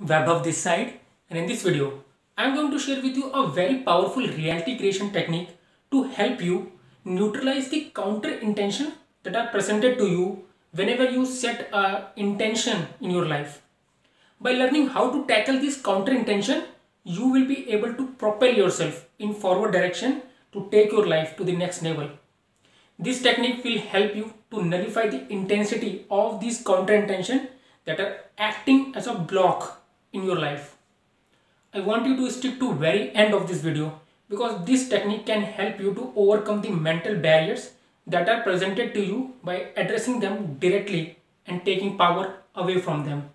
Vaibhav this side, and in this video I am going to share with you a very powerful reality creation technique to help you neutralize the counter intention that are presented to you whenever you set a intention in your life. By learning how to tackle this counter intention, you will be able to propel yourself in forward direction to take your life to the next level. This technique will help you to nullify the intensity of these counter intention that are acting as a block in your life. I want you to stick to very end of this video because this technique can help you to overcome the mental barriers that are presented to you by addressing them directly and taking power away from them.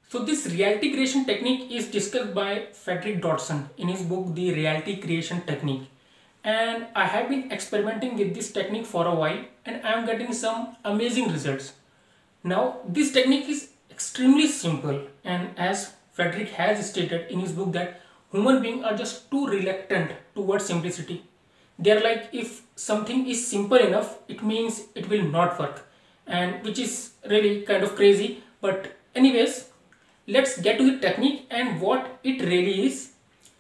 So this reality creation technique is discussed by Frederick Dodson in his book The Reality Creation Technique, and I have been experimenting with this technique for a while and I am getting some amazing results. Now this technique is extremely simple, and as Frederick has stated in his book that human beings are just too reluctant towards simplicity. They are like, if something is simple enough it means it will not work, and which is really kind of crazy. But anyways, let's get to the technique and what it really is.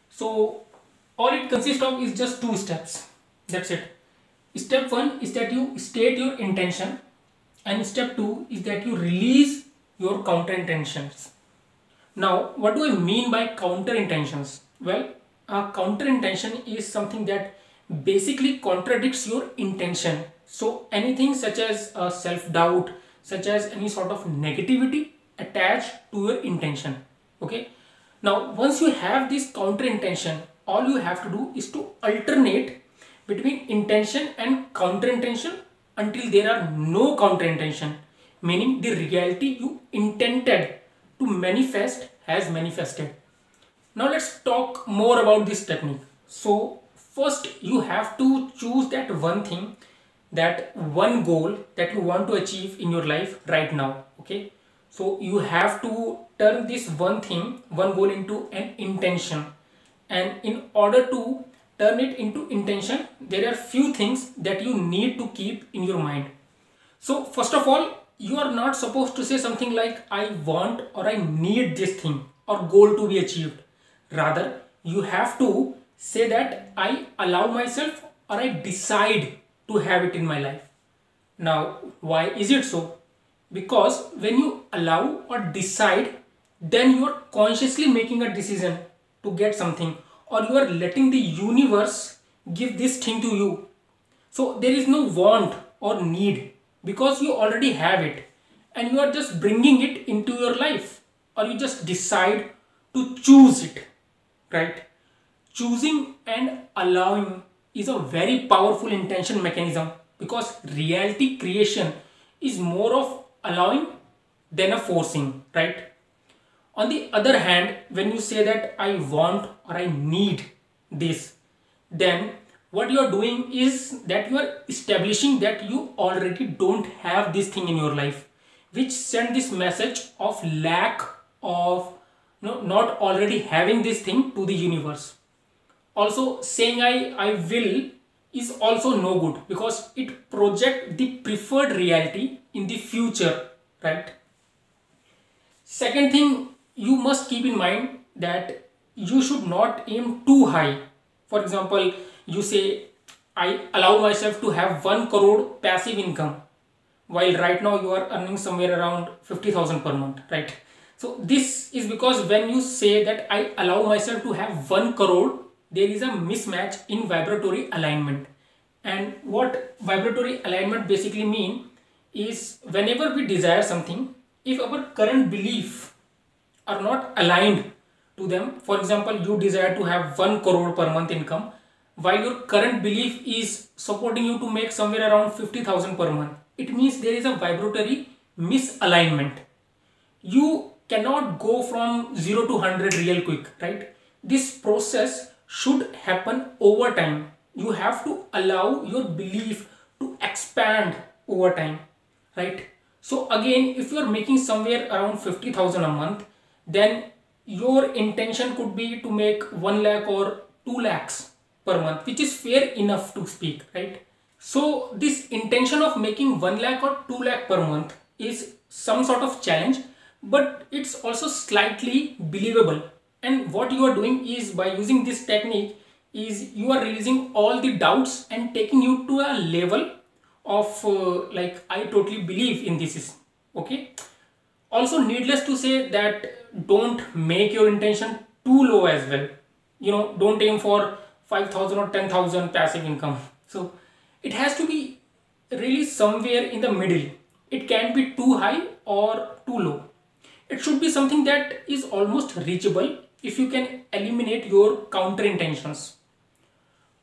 So all it consists of is just two steps. That's it. Step 1 is that you state your intention, and step 2 is that you release your counter intentions. Now what do I mean by counter intentions? Well, a counter intention is something that basically contradicts your intention. So anything such as self-doubt, such as any sort of negativity attached to your intention. Okay, now once you have this counter intention, all you have to do is to alternate between intention and counter intention until there are no counter intention, meaning the reality you intended to manifest has manifested. Now let's talk more about this technique. So first you have to choose that one thing, that one goal that you want to achieve in your life right now. Okay, so you have to turn this one thing, one goal into an intention, and in order to turn it into intention there are few things that you need to keep in your mind. So first of all, you are not supposed to say something like I want or I need this thing or goal to be achieved. Rather, you have to say that I allow myself or I decide to have it in my life. Now, why is it so? Because when you allow or decide, then you are consciously making a decision to get something, or you are letting the universe give this thing to you. So there is no want or need because you already have it and you are just bringing it into your life, or you just decide to choose it, right? Choosing and allowing is a very powerful intention mechanism because reality creation is more of allowing than a forcing, right? On the other hand, when you say that I want or I need this, then what you are doing is that you are establishing that you already don't have this thing in your life, which send this message of lack of, not already having this thing to the universe. Also, saying I will is also no good because it projects the preferred reality in the future, right? Second thing, you must keep in mind that you should not aim too high. For example, you say I allow myself to have 1 crore passive income, while right now you are earning somewhere around 50,000 per month, right? So this is because when you say that I allow myself to have 1 crore, there is a mismatch in vibratory alignment. And what vibratory alignment basically mean is, whenever we desire something, if our current belief are not aligned to them, for example you desire to have 1 crore per month income while your current belief is supporting you to make somewhere around 50,000 per month, it means there is a vibratory misalignment. You cannot go from 0 to 100 real quick, right? This process should happen over time. You have to allow your belief to expand over time, right? So again, if you are making somewhere around 50,000 a month, then your intention could be to make 1 lakh or 2 lakhs per month, which is fair enough to speak, right? So this intention of making 1 lakh or 2 lakh per month is some sort of challenge, but it's also slightly believable. And what you are doing is, by using this technique, is you are releasing all the doubts and taking you to a level of like, I totally believe in this is okay. Also, needless to say that don't make your intention too low as well. Don't aim for 5,000 or 10,000 passive income. So it has to be really somewhere in the middle. It can't be too high or too low. It should be something that is almost reachable if you can eliminate your counter intentions.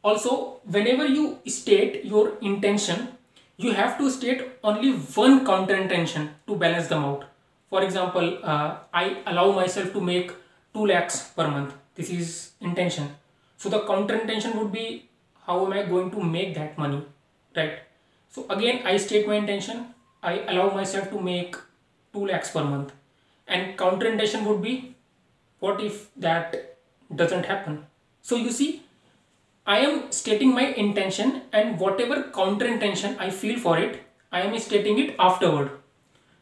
Also, whenever you state your intention, you have to state only one counter intention to balance them out. For example, I allow myself to make 2 lakhs per month. This is intention. So the counter intention would be, how am I going to make that money, right? So again, I state my intention. I allow myself to make 2 lakhs per month. And counter intention would be, what if that doesn't happen? So you see, I am stating my intention, and whatever counter intention I feel for it, I am stating it afterward.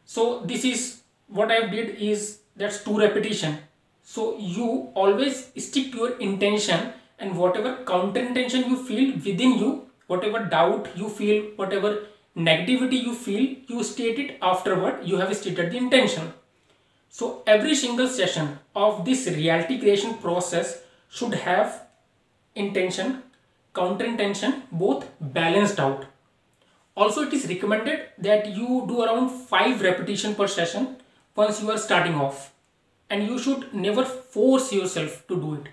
So this is what I did, is that's 2 repetition. So you always stick to your intention, and whatever counter intention you feel within you, whatever doubt you feel, whatever negativity you feel, you state it afterward. You have stated the intention. So every single session of this reality creation process should have intention, counter intention, both balanced out. Also, it is recommended that you do around 5 repetition per session once you are starting off, and you should never force yourself to do it.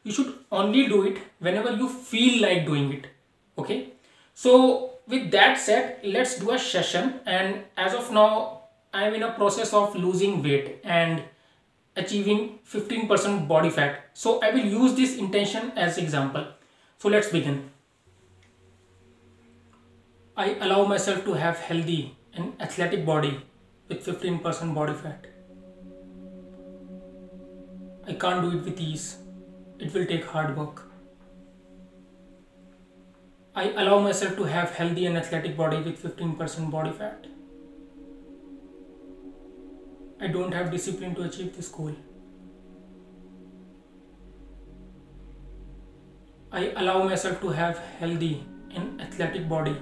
You should only do it whenever you feel like doing it. Okay, so with that said, let's do a session. And as of now, I am in a process of losing weight and achieving 15% body fat. So I will use this intention as example. So let's begin. I allow myself to have healthy and athletic body with 15% body fat. I can't do it with ease. It will take hard work. I allow myself to have healthy and athletic body with 15% body fat. I don't have discipline to achieve this goal. I allow myself to have healthy and athletic body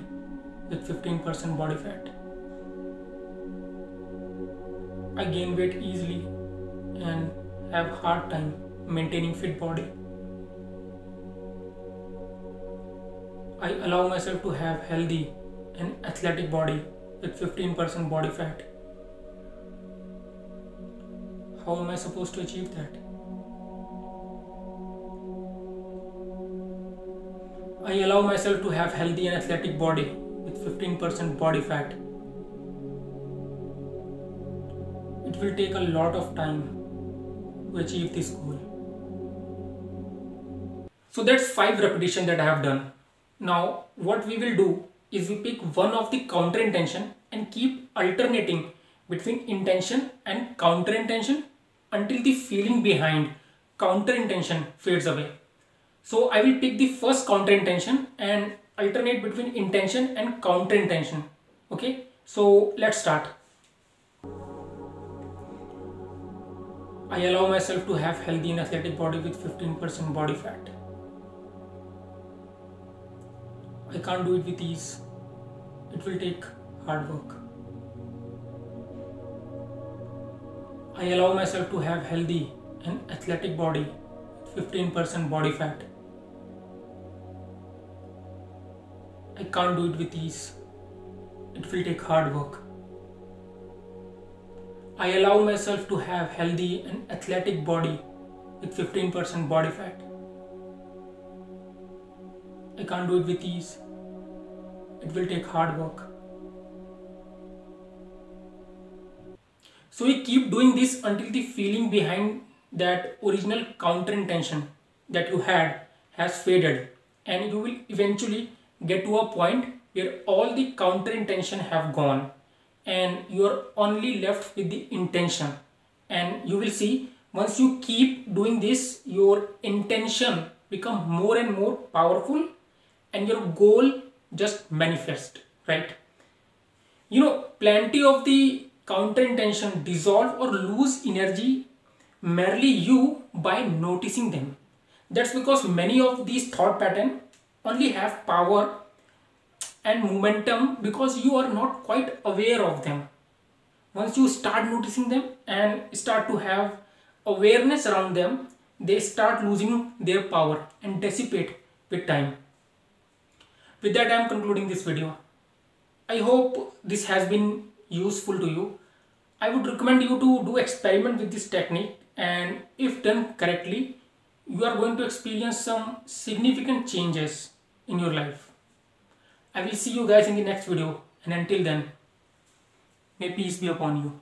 with 15% body fat. I gain weight easily and have hard time maintaining fit body. I allow myself to have healthy and athletic body with 15% body fat. How am I supposed to achieve that? I allow myself to have healthy and athletic body with 15% body fat. It will take a lot of time to achieve this goal. So that's 5 repetitions that I have done. Now what we will do is, we pick one of the counter intention and keep alternating between intention and counter intention until the feeling behind counter intention fades away. So I will pick the first counter intention and alternate between intention and counter intention. Okay, so let's start. I allow myself to have healthy and athletic body with 15% body fat. I can't do it with ease. It will take hard work. I allow myself to have healthy and athletic body with 15% body fat. I can't do it with ease. It will take hard work. I allow myself to have healthy and athletic body with 15% body fat. I can't do it with ease. It will take hard work. So we keep doing this until the feeling behind that original counter intention that you had has faded, and you will eventually get to a point where all the counter intention have gone and you are only left with the intention. And you will see, once you keep doing this, your intention become more and more powerful and your goal just manifest, right? Plenty of the counter intention dissolve or lose energy merely you by noticing them. That's because many of these thought pattern only have power and momentum because you are not quite aware of them. Once you start noticing them and start to have awareness around them, they start losing their power and dissipate with time. With that, I am concluding this video. I hope this has been useful to you. I would recommend you to do experiment with this technique, and if done correctly, you are going to experience some significant changes in your life. I will see you guys in the next video, and until then, may peace be upon you.